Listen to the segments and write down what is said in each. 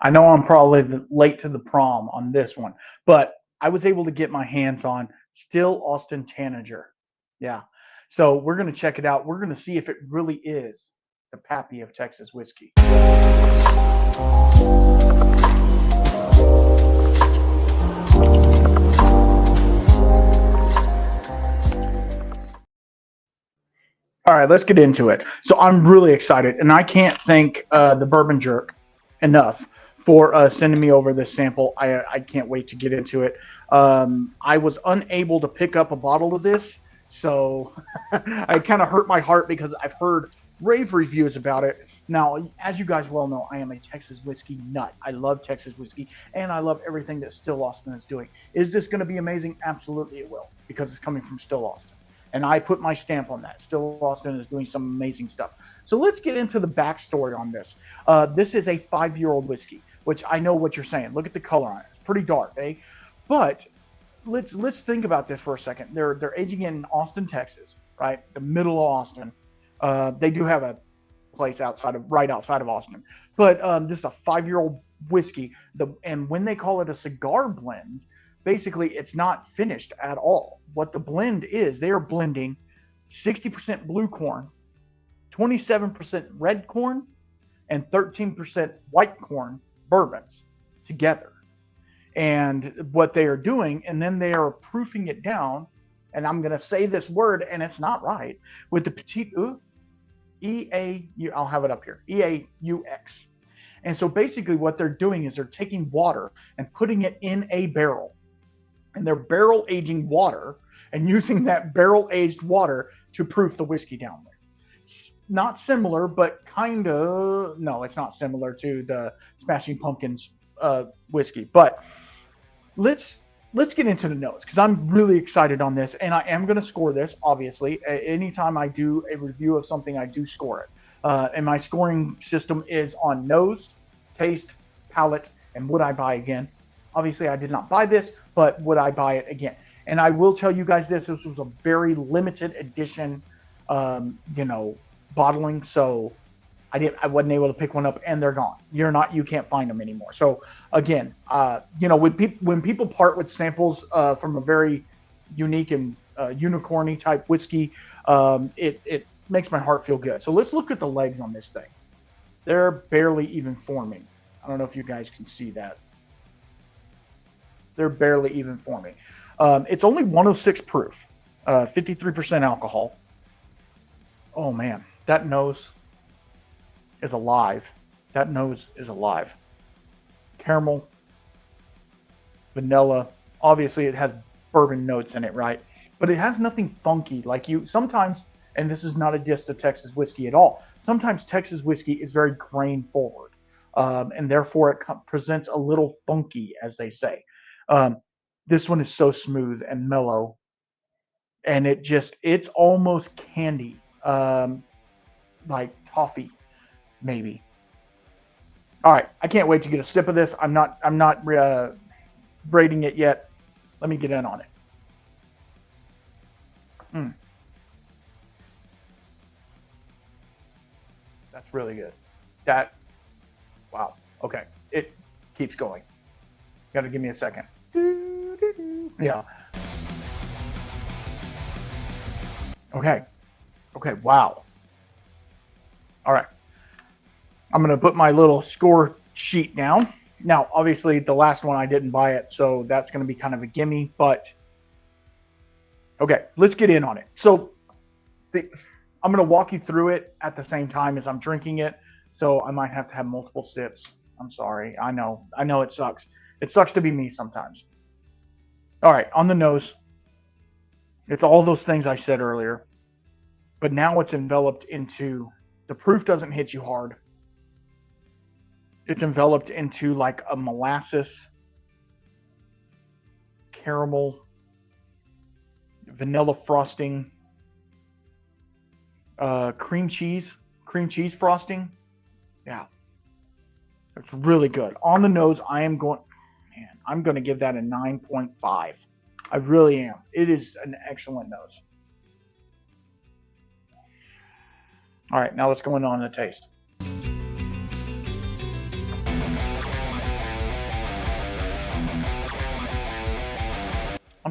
I know I'm probably late to the prom on this one, but I was able to get my hands on Still Austin Tanager. Yeah. So we're going to check it out. We're going to see if it really is the Pappy of Texas whiskey. All right, let's get into it. So I'm really excited, and I can't thank the Bourbon Jerk enough for sending me over this sample. I can't wait to get into it. I was unable to pick up a bottle of this, so I kind of hurt my heart because I've heard rave reviews about it. Now, as you guys well know, I am a Texas whiskey nut. I love Texas whiskey, and I love everything that Still Austin is doing. Is this going to be amazing? Absolutely, it will, because it's coming from Still Austin. And I put my stamp on that. Still Austin is doing some amazing stuff. So let's get into the backstory on this. This is a 5-year-old whiskey, which I know what you're saying. Look at the color on it. It's pretty dark, eh? But let's think about this for a second. They're aging in Austin, Texas, right? The middle of Austin. They do have a place right outside of Austin. But this is a 5-year-old whiskey. And when they call it a cigar blend, basically it's not finished at all. What the blend is, they are blending 60% blue corn, 27% red corn, and 13% white corn bourbons together. And what they are doing, and then they are proofing it down, and I'm going to say this word, and it's not right, with the Petites Eaux, E-A-U, I'll have it up here, E-A-U-X. And so basically what they're doing is they're taking water and putting it in a barrel. And they're barrel aging water and using that barrel aged water to proof the whiskey down with. It's not similar, but kind of. No, it's not similar to the Smashing Pumpkins whiskey. But let's get into the notes, because I'm really excited on this, and I am going to score this. Obviously, anytime I do a review of something, I do score it. And my scoring system is on nose, taste, palate, and would I buy again. Obviously, I did not buy this, but would I buy it again? And I will tell you guys this was a very limited edition, bottling. So I wasn't able to pick one up, and they're gone. You can't find them anymore. So again, when people part with samples from a very unique and unicorny type whiskey, it makes my heart feel good. So let's look at the legs on this thing. They're barely even forming. I don't know if you guys can see that. They're barely even forming. It's only 106 proof, 53% alcohol. Oh man, that nose is alive. That nose is alive. Caramel, vanilla. Obviously, it has bourbon notes in it, right? But it has nothing funky like you sometimes. And this is not a diss to Texas whiskey at all. Sometimes Texas whiskey is very grain forward, and therefore it presents a little funky, as they say. This one is so smooth and mellow, and it's almost candy, like toffee, maybe. All right, I can't wait to get a sip of this. I'm not rating it yet. Let me get in on it. That's really good. Wow. Okay, it keeps going. Got to give me a second. Yeah. Okay. Wow. All right. I'm going to put my little score sheet down. Now, obviously, the last one I didn't buy it, so that's going to be kind of a gimme. But okay, let's get in on it. So I'm going to walk you through it at the same time as I'm drinking it. So I might have to have multiple sips. I'm sorry. I know it sucks. It sucks to be me sometimes. All right, on the nose, it's all those things I said earlier, but now it's enveloped into, the proof doesn't hit you hard. It's enveloped into like a molasses, caramel, vanilla frosting, cream cheese frosting. Yeah, it's really good. On the nose, I'm going to give that a 9.5. I really am. It is an excellent nose. All right, now let's go on the taste.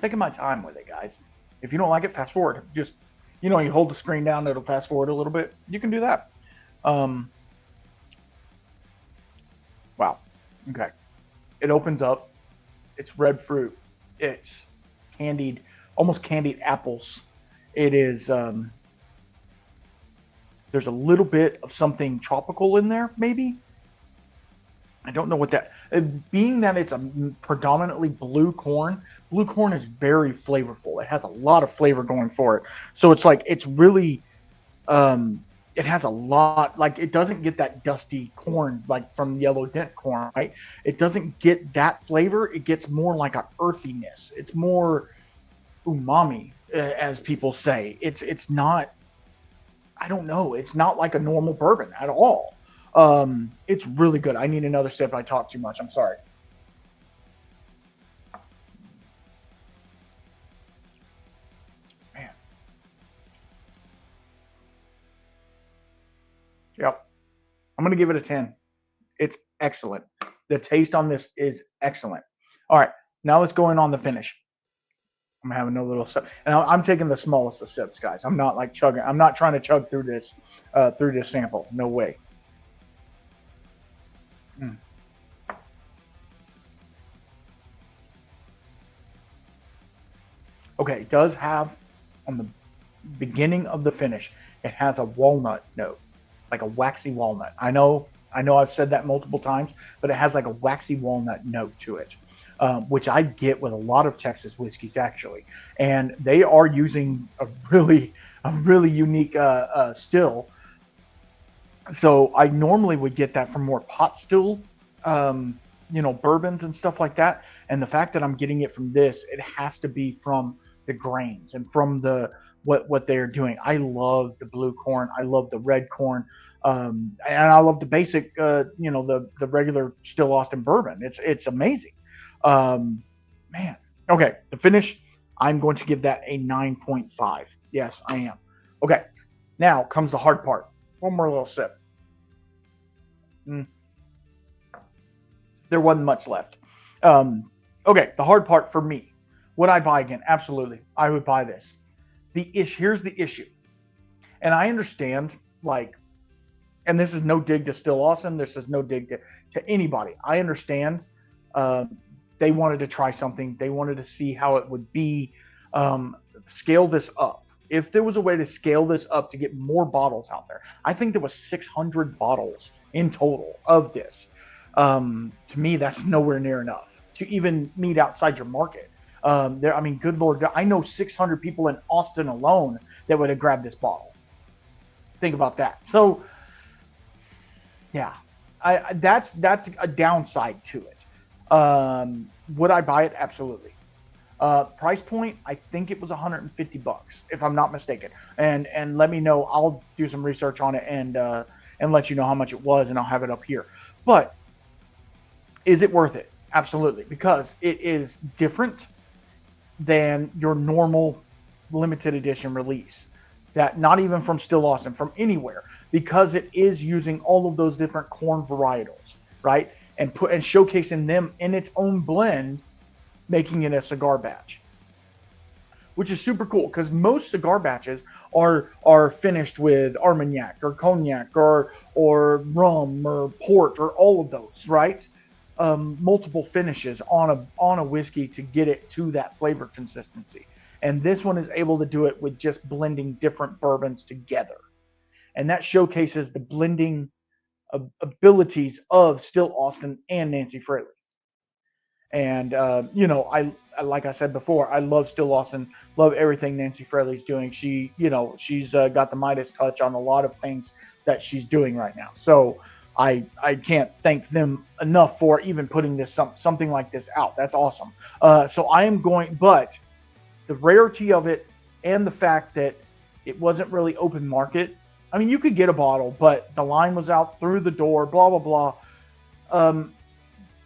taking my time with it, guys. If you don't like it, fast forward. Just, you know, you hold the screen down, it'll fast forward a little bit. You can do that. Wow. Okay. It opens up. It's red fruit. It's candied, almost candied apples. It is, there's a little bit of something tropical in there, maybe. I don't know what that, being that it's a predominantly blue corn is very flavorful. It has a lot of flavor going for it. So it's like, it's really, it has a lot, like it doesn't get that dusty corn, like from yellow dent corn, right? It doesn't get that flavor. It gets more like an earthiness. It's more umami, as people say. It's not, I don't know. It's not like a normal bourbon at all. It's really good. I need another sip. I talk too much. I'm sorry. Man. Yep. I'm going to give it a 10. It's excellent. The taste on this is excellent. All right. Now let's go in on the finish. I'm having a little sip, and I'm taking the smallest of sips, guys. I'm not like chugging. I'm not trying to chug through this sample. No way. Okay, it does have, on the beginning of the finish, it has a walnut note, like a waxy walnut. I know I've said that multiple times, but it has like a waxy walnut note to it, which I get with a lot of Texas whiskeys actually. And they are using a really unique still. So I normally would get that from more pot still, bourbons and stuff like that. And the fact that I'm getting it from this, it has to be from the grains and from the what they're doing. I love the blue corn. I love the red corn. And I love the basic, the regular Still Austin bourbon. It's amazing. Man. Okay, the finish, I'm going to give that a 9.5. Yes, I am. Okay, now comes the hard part. One more little sip. There wasn't much left. Okay, the hard part for me. Would I buy again? Absolutely. I would buy this. Here's the issue. And I understand, like, and this is no dig to Still Austin. This is no dig to anybody. I understand they wanted to try something. They wanted to see how it would be. Scale this up. If there was a way to scale this up to get more bottles out there, I think there was 600 bottles in total of this. To me, that's nowhere near enough to even meet outside your market. Good Lord, I know 600 people in Austin alone that would have grabbed this bottle. Think about that. So, yeah, that's a downside to it. Would I buy it? Absolutely. Price point, I think it was $150, if I'm not mistaken. And let me know. I'll do some research on it and let you know how much it was, and I'll have it up here. But is it worth it? Absolutely, because it is different than your normal limited edition release. That not even from Still Austin, from anywhere, because it is using all of those different corn varietals, right? And showcasing them in its own blend, making it a cigar batch, which is super cool because most cigar batches are finished with Armagnac or cognac or rum or port or all of those, right? Multiple finishes on a whiskey to get it to that flavor consistency. And this one is able to do it with just blending different bourbons together. And that showcases the blending abilities of Still Austin and Nancy Fraley. And, I like I said before, I love Still Austin, love everything Nancy Fraley's doing. She's got the Midas touch on a lot of things that she's doing right now. So I can't thank them enough for even putting this something like this out. That's awesome. So I am going, but the rarity of it and the fact that it wasn't really open market. I mean, you could get a bottle, but the line was out through the door, blah, blah, blah.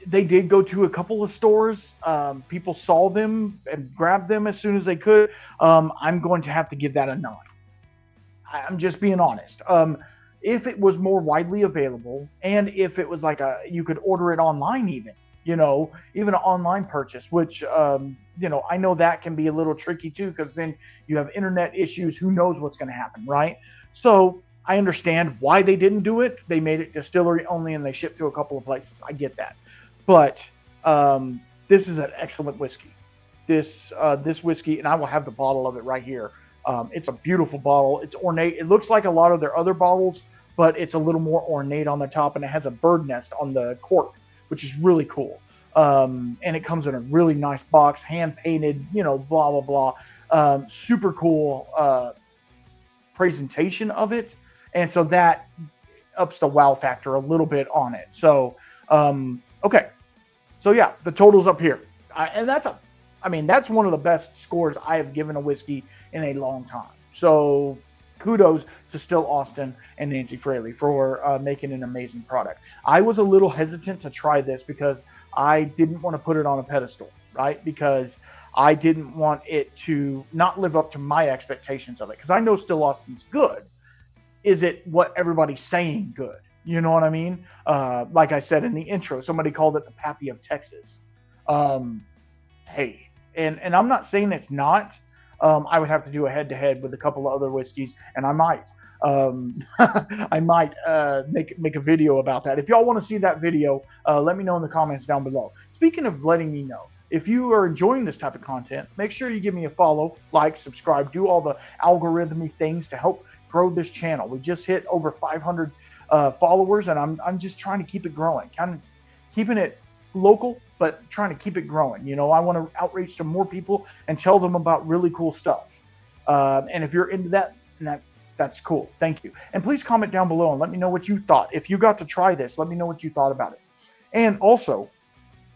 They did go to a couple of stores. People saw them and grabbed them as soon as they could. I'm going to have to give that a 9. I'm just being honest. If it was more widely available, and if it was like you could order it online even, even an online purchase, which, I know that can be a little tricky too, because then you have internet issues. Who knows what's going to happen, right? So I understand why they didn't do it. They made it distillery only and they shipped to a couple of places. I get that. But this is an excellent whiskey. This whiskey, and I will have the bottle of it right here. It's a beautiful bottle. It's ornate. It looks like a lot of their other bottles, but it's a little more ornate on the top, and it has a bird nest on the cork, which is really cool. And it comes in a really nice box, hand painted, blah, blah, blah. Super cool presentation of it. And so that ups the wow factor a little bit on it. So, okay. So yeah, the total's up here. And that's one of the best scores I have given a whiskey in a long time. So kudos to Still Austin and Nancy Fraley for making an amazing product. I was a little hesitant to try this because I didn't want to put it on a pedestal, right? Because I didn't want it to not live up to my expectations of it. Because I know Still Austin's good. Is it what everybody's saying good? You know what I mean? Like I said in the intro, somebody called it the Pappy of Texas. Hey, and I'm not saying it's not. I would have to do a head-to-head with a couple of other whiskeys, and I might. I might make a video about that. If y'all want to see that video, let me know in the comments down below. Speaking of letting me know, if you are enjoying this type of content, make sure you give me a follow, like, subscribe, do all the algorithmy things to help grow this channel. We just hit over 500 followers, and I'm just trying to keep it growing, kind of keeping it local, but trying to keep it growing. I want to outreach to more people and tell them about really cool stuff. And if you're into that, that's cool. Thank you. And please comment down below and let me know what you thought. If you got to try this, let me know what you thought about it. And also,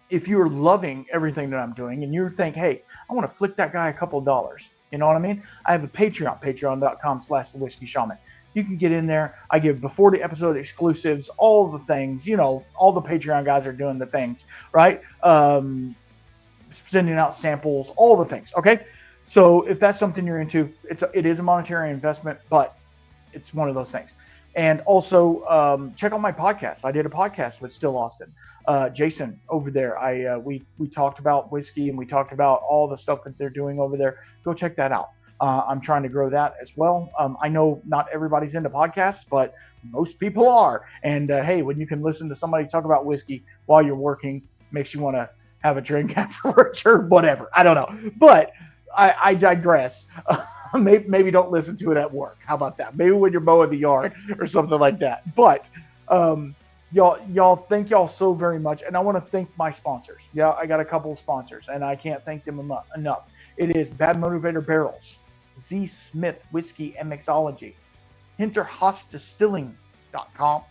if you're loving everything that I'm doing and you think, hey, I want to flick that guy a couple of dollars, you know what I mean? I have a Patreon, patreon.com/thewhiskeyShaman. You can get in there. I give before the episode exclusives, all the things, all the Patreon guys are doing the things, right? Sending out samples, all the things. Okay. So if that's something you're into, it is a monetary investment, but it's one of those things. And also check out my podcast. I did a podcast with Still Austin. Jason over there. We talked about whiskey and we talked about all the stuff that they're doing over there. Go check that out. I'm trying to grow that as well. I know not everybody's into podcasts, but most people are. And hey, when you can listen to somebody talk about whiskey while you're working, makes you want to have a drink afterwards or whatever. I don't know. But I digress. Maybe don't listen to it at work. How about that? Maybe when you're mowing the yard or something like that. But y'all, thank y'all so very much. And I want to thank my sponsors. Yeah, I got a couple of sponsors, and I can't thank them enough. It is Bad Motivator Barrels, Z Smith Whiskey and Mixology, HinterHaasDistilling.com.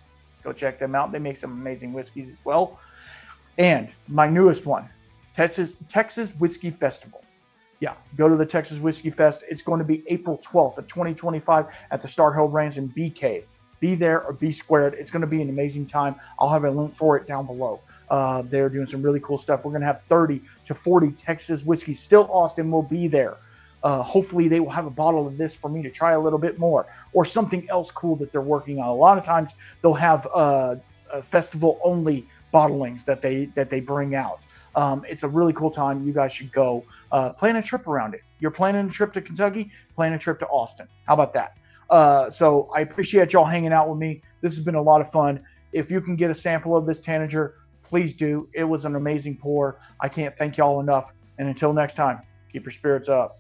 Go check them out. They make some amazing whiskeys as well. And my newest one, Texas Whiskey Festival. Yeah, go to the Texas Whiskey Fest. It's going to be April 12th of 2025 at the Star Hill Ranch in Bee Cave. Be there or be squared. It's going to be an amazing time. I'll have a link for it down below. They're doing some really cool stuff. We're going to have 30 to 40 Texas whiskeys. Still Austin will be there. Hopefully they will have a bottle of this for me to try a little bit more, or something else cool that they're working on. A lot of times they'll have festival only bottlings that they bring out. It's a really cool time. You guys should go plan a trip around it. You're planning a trip to Kentucky, plan a trip to Austin. How about that? So I appreciate y'all hanging out with me. This has been a lot of fun. If you can get a sample of this Tanager, please do. It was an amazing pour. I can't thank y'all enough. And until next time, keep your spirits up.